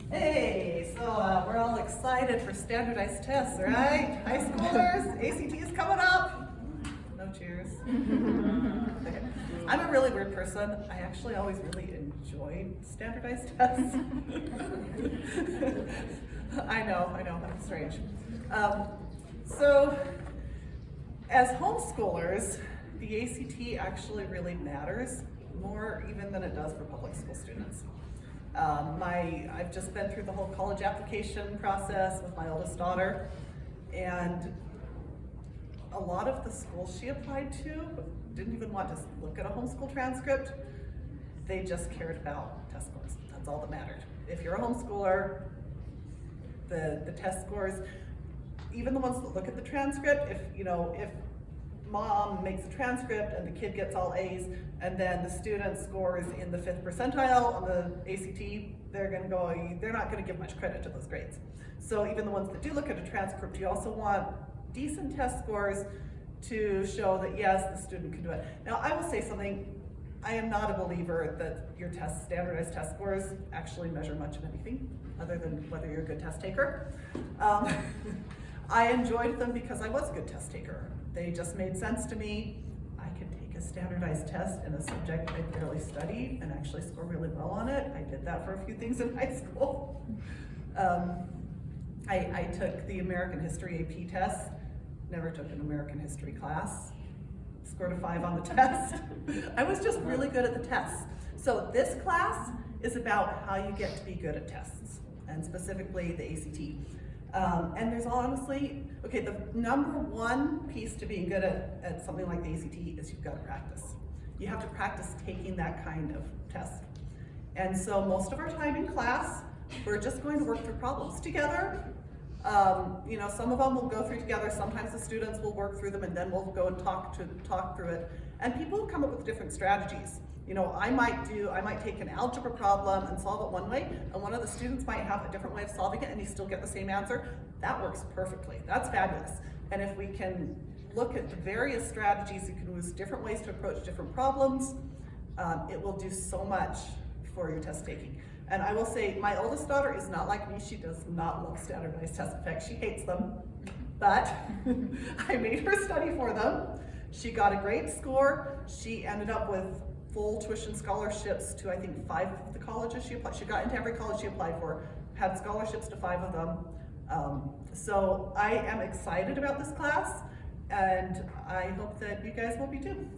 Hey, so we're all excited for standardized tests, right? High schoolers, ACT is coming up. No cheers. Okay. I'm a really weird person. I actually always really enjoyed standardized tests. I know, I'm strange. So, as homeschoolers, the ACT actually really matters, more even than it does for public school students. I've just been through the whole college application process with my oldest daughter, and a lot of the schools she applied to didn't even want to look at a homeschool transcript. They just cared about test scores. That's all that mattered. If you're a homeschooler, the test scores, even the ones that look at the transcript, if mom makes a transcript and the kid gets all A's and then the student scores in the 5th percentile on the ACT, they're not gonna give much credit to those grades. So even the ones that do look at a transcript, you also want decent test scores to show that yes, the student can do it. Now I will say something, I am not a believer that your standardized test scores actually measure much of anything other than whether you're a good test taker. I enjoyed them because I was a good test taker. They just made sense to me. I could take a standardized test in a subject I barely studied and actually score really well on it. I did that for a few things in high school. I took the American History AP test, never took an American History class, scored a 5 on the test. I was just really good at the tests. So this class is about how you get to be good at tests, and specifically the ACT. And there's honestly, okay, the number one piece to being good at something like the ACT is you've got to practice. You have to practice taking that kind of test. And so most of our time in class, we're just going to work through problems together. Some of them we'll go through together, sometimes the students will work through them and then we'll go and talk through it. And people come up with different strategies. I might take an algebra problem and solve it one way, and one of the students might have a different way of solving it and you still get the same answer. That works perfectly. That's fabulous. And if we can look at the various strategies, you can use different ways to approach different problems, it will do so much for your test taking. And I will say, my oldest daughter is not like me. She does not love standardized tests. In fact, she hates them. But I made her study for them. She got a great score. She ended up with full tuition scholarships to, I think, 5 of the colleges she applied. She got into every college she applied for, had scholarships to 5 of them. So I am excited about this class, and I hope that you guys will be too.